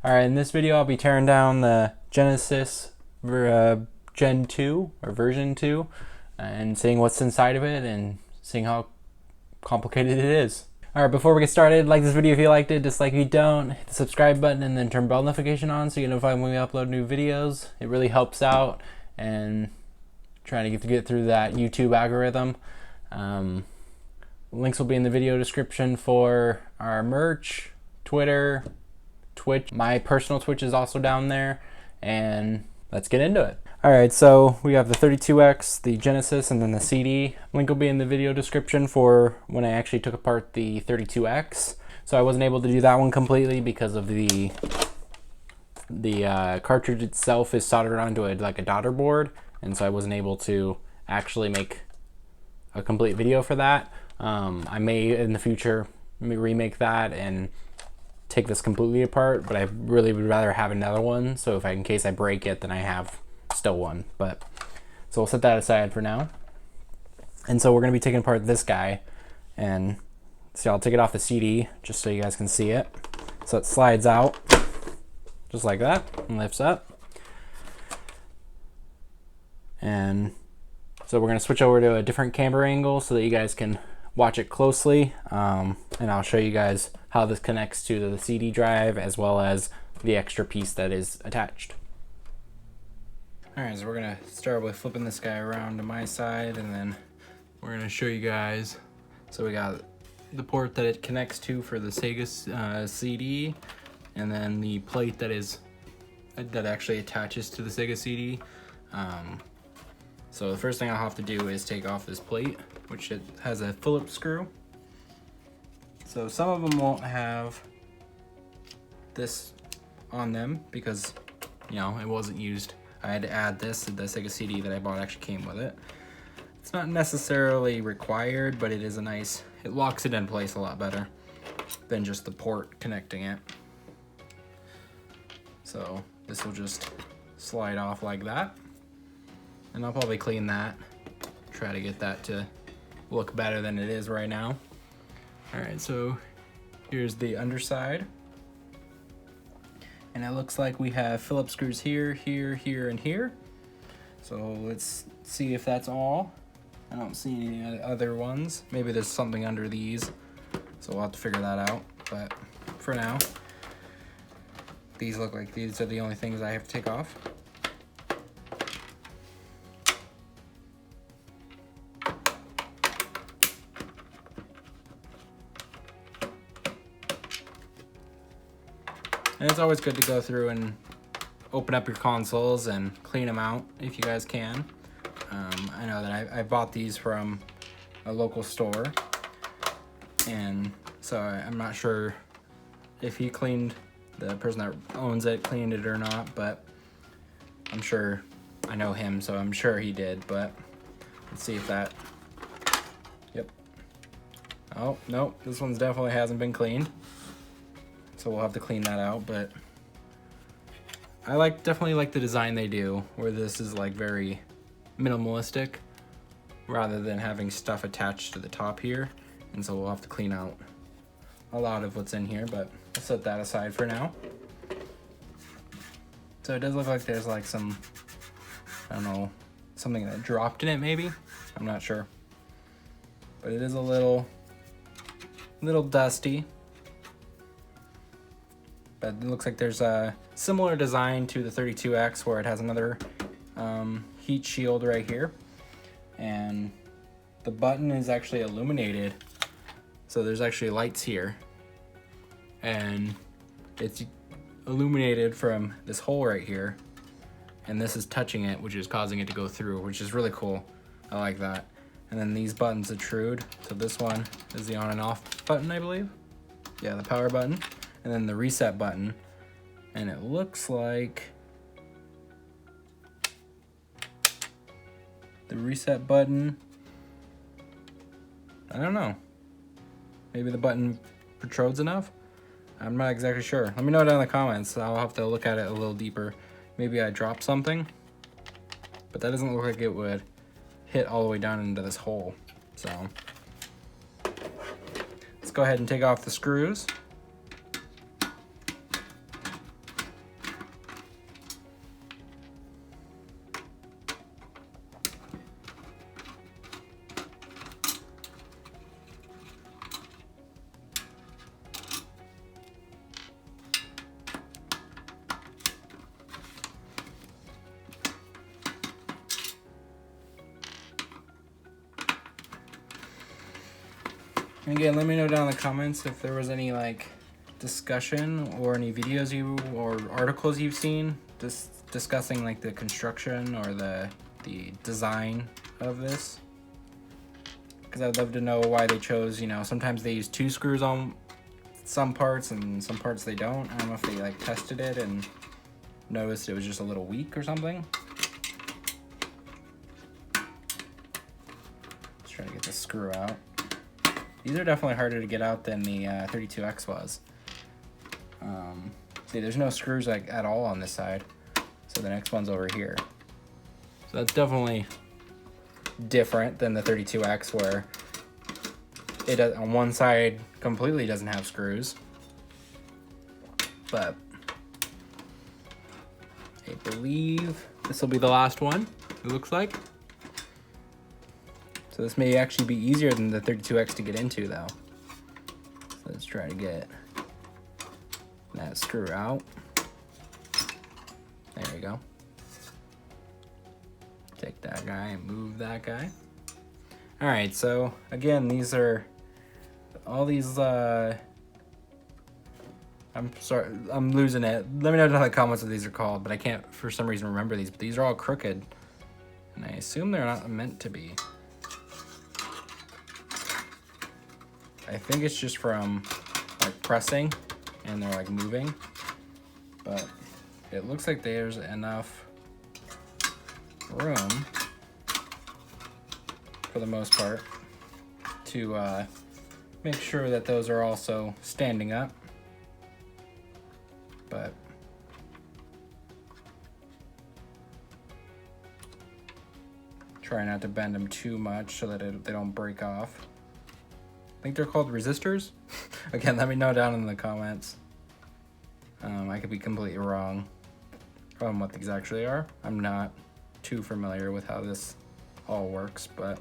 Alright, in this video I'll be tearing down the Genesis Gen 2 or version 2 and seeing what's inside of it and seeing how complicated it is. Alright, before we get started, like this video if you liked it, dislike if you don't, hit the subscribe button and then turn bell notification on so you get notified when we upload new videos. It really helps out and trying to get through that YouTube algorithm. Links will be in the video description for our merch, Twitter, Twitch. My personal Twitch is also down there, and let's get into it. Alright, so we have the 32X, the Genesis, and then the CD. Link will be in the video description for when I actually took apart the 32X. So I wasn't able to do that one completely because of the cartridge itself is soldered onto like a daughter board, and so I wasn't able to actually make a complete video for that. I may in the future remake that and take this completely apart, but I really would rather have another one, so in case I break it, then I have still one. But so we'll set that aside for now. And so we're going to be taking apart this guy, and so I'll take it off the CD just so you guys can see it. So it slides out just like that and lifts up. And so we're going to switch over to a different camera angle so that you guys can watch it closely, and I'll show you guys how this connects to the CD drive as well as the extra piece that is attached. Alright, so we're gonna start with flipping this guy around to my side, and then we're gonna show you guys. So we got the port that it connects to for the Sega CD, and then the plate that actually attaches to the Sega CD. So the first thing I'll have to do is take off this plate, which it has a Phillips screw. So some of them won't have this on them because, you know, it wasn't used. I had to add this. The Sega CD that I bought actually came with it. It's not necessarily required, but it is it locks it in place a lot better than just the port connecting it. So this will just slide off like that. And I'll probably clean that, try to get that to look better than it is right now. Alright, so here's the underside. And it looks like we have Phillips screws here, here, here, and here. So let's see if that's all. I don't see any other ones. Maybe there's something under these, so we'll have to figure that out. But for now, these look like these are the only things I have to take off. And it's always good to go through and open up your consoles and clean them out if you guys can. I know that I bought these from a local store, and so I'm not sure if the person that owns it cleaned it or not, but I'm sure, I know him, so I'm sure he did. But let's see if that, yep. Oh, no, this one's definitely hasn't been cleaned. So we'll have to clean that out, but I definitely like the design they do, where this is like very minimalistic rather than having stuff attached to the top here. And so we'll have to clean out a lot of what's in here, but I'll set that aside for now. So it does look like there's like some, I don't know, something that dropped in it maybe? I'm not sure. But it is a little dusty. But it looks like there's a similar design to the 32X where it has another heat shield right here. And the button is actually illuminated. So there's actually lights here. And it's illuminated from this hole right here. And this is touching it, which is causing it to go through, which is really cool. I like that. And then these buttons protrude. So this one is the on and off button, I believe. Yeah, the power button. And then the reset button, and it looks like the reset button, I don't know, maybe the button protrudes enough? I'm not exactly sure. Let me know down in the comments. I'll have to look at it a little deeper. Maybe I dropped something, but that doesn't look like it would hit all the way down into this hole. So let's go ahead and take off the screws. And again, let me know down in the comments if there was any like discussion or any videos or articles you've seen just discussing like the construction or the design of this. Because I'd love to know why they chose, you know, sometimes they use 2 screws on some parts and some parts they don't. I don't know if they like tested it and noticed it was just a little weak or something. Let's try to get this screw out. These are definitely harder to get out than the 32X was. See, there's no screws like at all on this side. So the next one's over here. So that's definitely different than the 32X where it does, on one side completely doesn't have screws. But I believe this will be the last one, it looks like. So this may actually be easier than the 32X to get into though. So let's try to get that screw out. There we go. Take that guy and move that guy. All right, so again, these are all these, I'm sorry, I'm losing it. Let me know down in the comments what these are called, but I can't for some reason remember these. But these are all crooked, and I assume they're not meant to be. I think it's just from like pressing and they're like moving, but it looks like there's enough room for the most part to make sure that those are also standing up. But try not to bend them too much so that they don't break off. I think they're called resistors. Again, let me know down in the comments. I could be completely wrong on what these actually are. I'm not too familiar with how this all works, but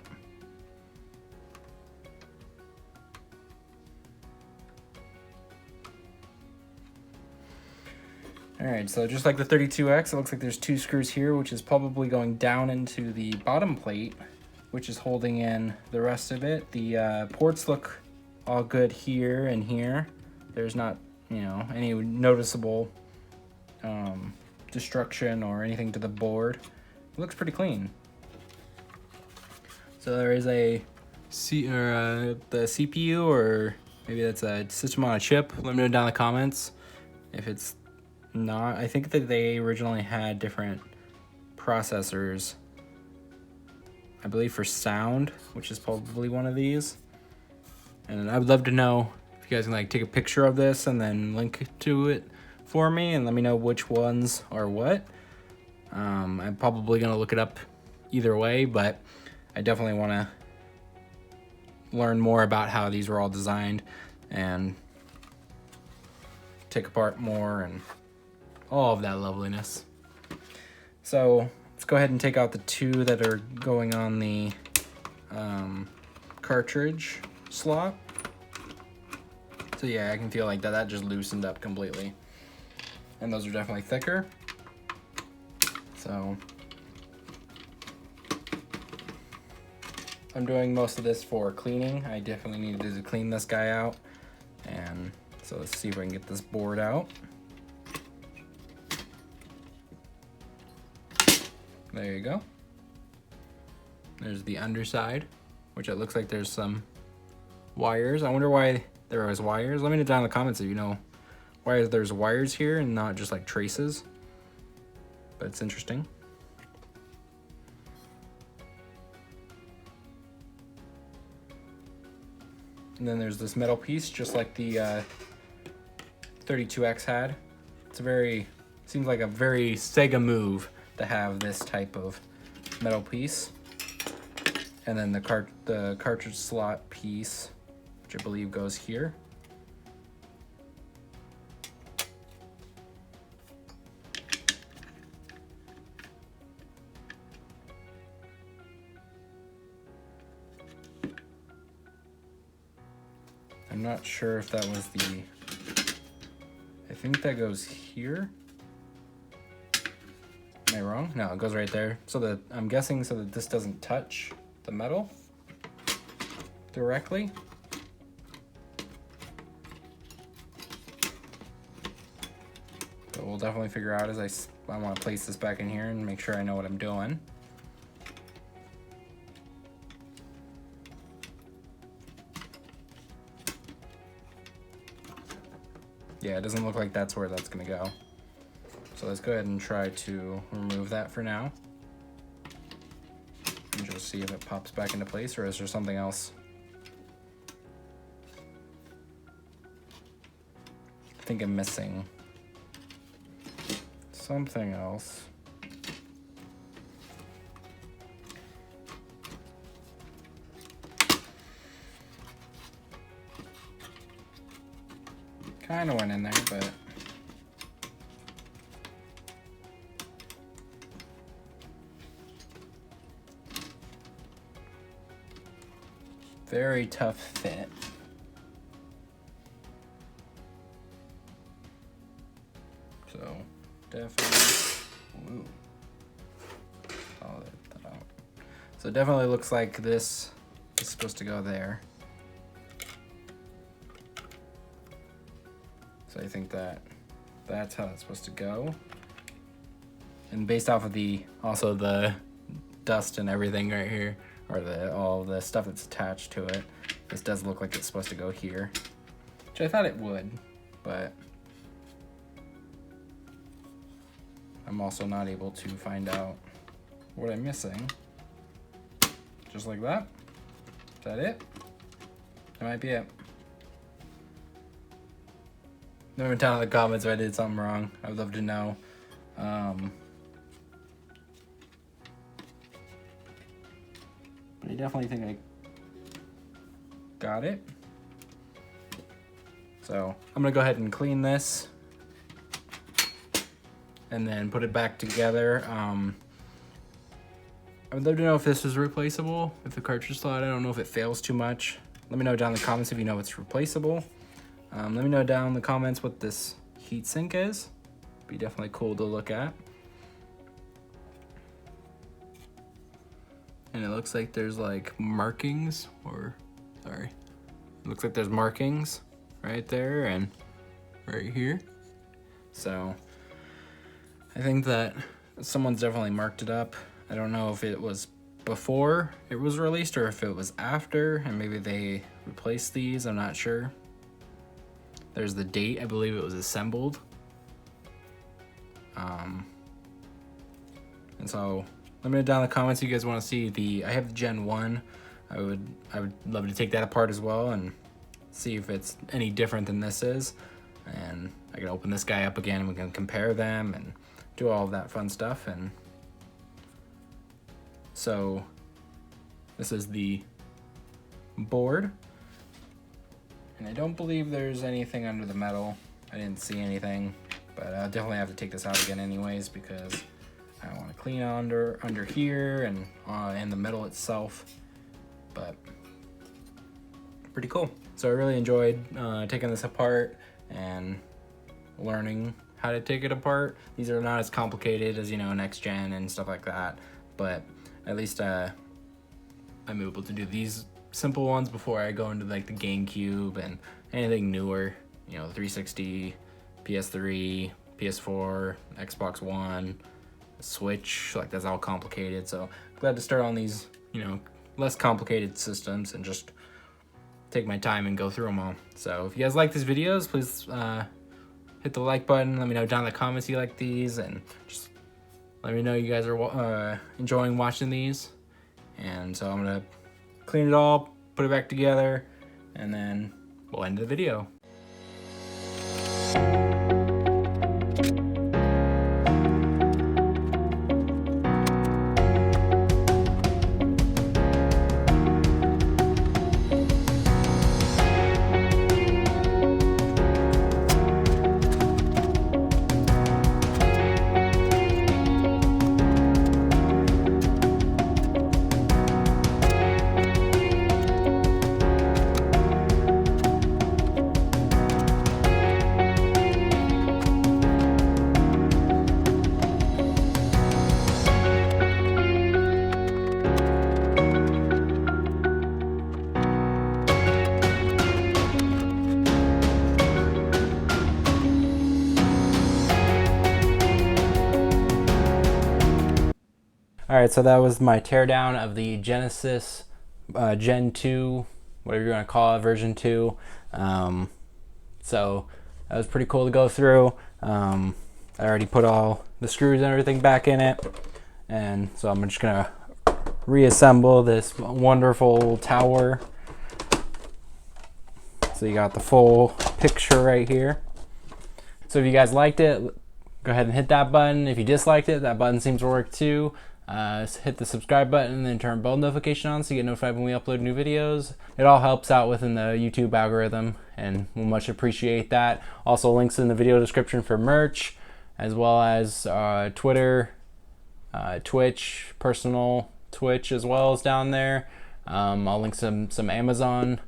all right, so just like the 32X, it looks like there's 2 screws here, which is probably going down into the bottom plate, which is holding in the rest of it. The ports look all good here and here. There's not, you know, any noticeable destruction or anything to the board. It looks pretty clean. So there is a the CPU, or maybe that's a system on a chip. Let me know down in the comments if it's not. I think that they originally had different processors, I believe for sound, which is probably one of these. And I would love to know if you guys can like take a picture of this and then link to it for me and let me know which ones are what. I'm probably gonna look it up either way, but I definitely want to learn more about how these were all designed and take apart more and all of that loveliness. So let's go ahead and take out the 2 that are going on the cartridge slot. So yeah, I can feel like that just loosened up completely. And those are definitely thicker. So I'm doing most of this for cleaning. I definitely needed to clean this guy out. And so let's see if I can get this board out. There you go. There's the underside, which it looks like there's some wires. I wonder why there was wires. Let me know down in the comments if you know why there's wires here and not just like traces. But it's interesting. And then there's this metal piece, just like the 32X had. It's seems like a very Sega move to have this type of metal piece. And then the cartridge slot piece, which I believe goes here. I'm not sure if that was I think that goes here. Am I wrong? No, it goes right there. So that I'm guessing so that this doesn't touch the metal directly. So we'll definitely figure out as I want to place this back in here and make sure I know what I'm doing. Yeah, it doesn't look like that's where that's gonna go. So let's go ahead and try to remove that for now. And just see if it pops back into place, or is there something else? I think I'm missing something else. Kind of went in there, but very tough fit. So definitely, I'll let that out. So it definitely looks like this is supposed to go there. So I think that's how it's supposed to go. And based off of also the dust and everything right here, or all the stuff that's attached to it, this does look like it's supposed to go here, which I thought it would, but I'm also not able to find out what I'm missing. Just like that. Is that it? That might be it. Let me tell in the comments if I did something wrong. I would love to know. But I definitely think I got it. So I'm gonna go ahead and clean this and then put it back together. I would love to know if this is replaceable, if the cartridge slot, I don't know if it fails too much. Let me know down in the comments if you know it's replaceable. Let me know down in the comments what this heatsink is. Be definitely cool to look at. And it looks like there's like markings, it looks like there's markings right there and right here. So I think that someone's definitely marked it up. I don't know if it was before it was released or if it was after, and maybe they replaced these, I'm not sure. There's the date, I believe it was assembled. And so let me know down in the comments if you guys want to see I have the Gen 1. I would love to take that apart as well and see if it's any different than this is. And I can open this guy up again and we can compare them and do all of that fun stuff. And so this is the board. And I don't believe there's anything under the metal. I didn't see anything, but I'll definitely have to take this out again anyways because I want to clean under here and the metal itself. But pretty cool. So I really enjoyed taking this apart and learning how to take it apart. These are not as complicated as, next gen and stuff like that, but at least I'm able to do these simple ones before I go into like the GameCube and anything newer, 360, PS3, PS4, Xbox One, Switch, like that's all complicated. So glad to start on these, less complicated systems and just take my time and go through them all. So if you guys like these videos, please hit the like button. Let me know down in the comments you like these, and just let me know you guys are enjoying watching these. And so I'm gonna clean it all, put it back together, and then we'll end the video. All right, so that was my teardown of the Genesis Gen 2, whatever you want to call it, version 2. So that was pretty cool to go through. I already put all the screws and everything back in it, and so I'm just gonna reassemble this wonderful tower. So you got the full picture right here. So if you guys liked it, go ahead and hit that button. If you disliked it, that button seems to work too. Hit the subscribe button and then turn bell notification on so you get notified when we upload new videos. It all helps out within the YouTube algorithm, and we'll much appreciate that. Also, links in the video description for merch, as well as Twitter, Twitch, personal Twitch as well as down there. I'll link some Amazon,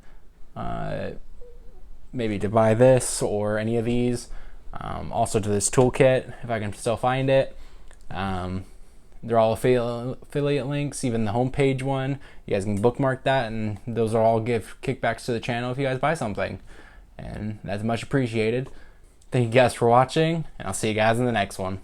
maybe to buy this or any of these. Also to this toolkit, if I can still find it. They're all affiliate links, even the homepage one. You guys can bookmark that, and those are all give kickbacks to the channel if you guys buy something. And that's much appreciated. Thank you guys for watching, and I'll see you guys in the next one.